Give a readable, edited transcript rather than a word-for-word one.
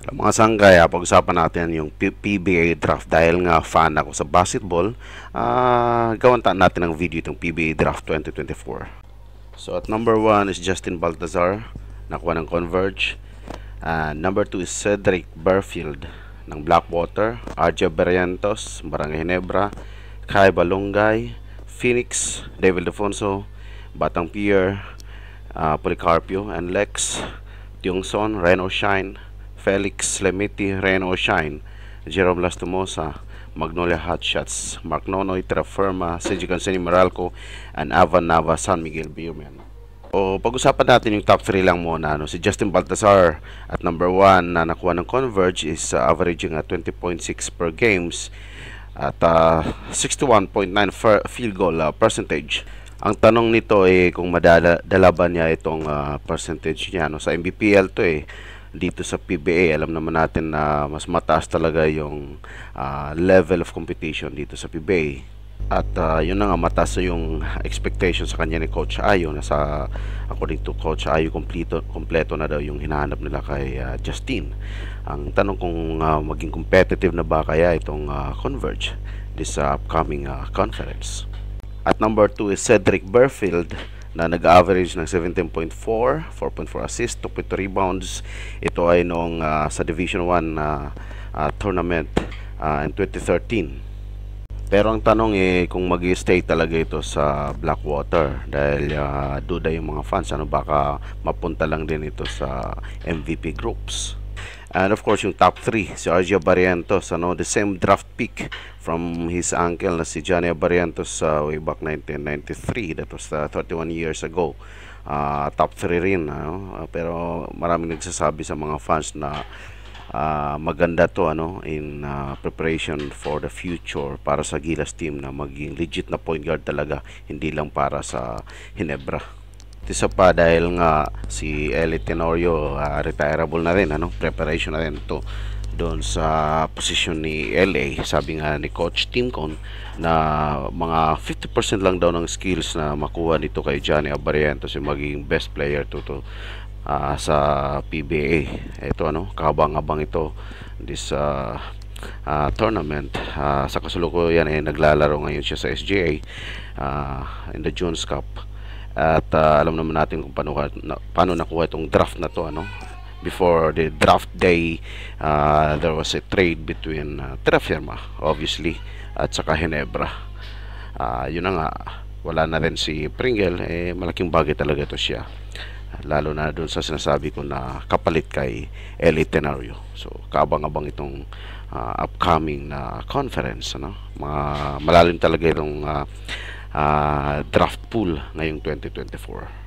Mga sanggay, pag-usapan natin yung PBA draft dahil nga fan ako sa basketball. Gawan natin ng video itong PBA draft 2024. So at number 1 is Justin Baltazar, nakuha ng Converge. Number 2 is Cedric Barfield ng Blackwater, RJ Barrientos, Barangay Ginebra, Kai Balongay, Phoenix, David Defonso, Batang Pier, Policarpio and Lex, Tiongson, Reno Shine, Felix Lemiti, Reno Shine, Jerome Lastumosa, Magnolia Hotshots, Mark Nonoy, Terraferma, Sergio Cansini Meralco, and Avan Nava, San Miguel Bierman. Pag-usapan natin yung top 3 lang muna. Si Justin Baltazar at number 1 na nakuha ng Converge is averaging at 20.6 per games at 61.9 field goal percentage. Ang tanong nito kung madala ba niya itong percentage niya. Sa MBPL to dito sa PBA, alam naman natin na mas mataas talaga yung level of competition dito sa PBA. At yun na nga, mataas yung expectation sa kanya ni Coach Ayo. According to Coach Ayo, kompleto na daw yung hinahanap nila kay Justin. Ang tanong kung maging competitive na ba kaya itong Converge this upcoming conference. At number 2 is Cedric Barfield na nag-average ng 17.4, 4.4 assists, 2.2 rebounds. Ito ay noong sa Division 1 tournament in 2013. Pero ang tanong kung mag-stay talaga ito sa Blackwater dahil duda yung mga fans, baka mapunta lang din ito sa MVP groups. And of course yung top 3, si RJ Barrientos, the same draft pick from his uncle na si Johnny Barrientos way back 1993, that was 31 years ago. Top 3 rin, pero maraming nagsasabi sa mga fans na maganda to in preparation for the future para sa Gilas team na maging legit na point guard talaga, hindi lang para sa Ginebra. Isa pa dahil nga si Eli Tenorio retireable na rin, preparation na rin to doon sa position ni LA. Sabi nga ni Coach Timcon na mga 50% lang daw ng skills na makuha nito kay Johnny Barrientos yung maging best player to sa PBA. Ito kahabang-habang ito this tournament. Sa kasalukuyan naglalaro ngayon siya sa SGA in the Jones Cup. At alam naman natin kung paano nakuha itong draft na to. Before the draft day, there was a trade between Terraferma obviously at saka Ginebra. Yun na nga, wala na rin si Pringle. Malaking bagay talaga ito siya, lalo na doon sa sinasabi ko na kapalit kay Eli Tenorio. So kaabang-abang itong upcoming na conference, malalim talaga itong draft pool ngayong 2024.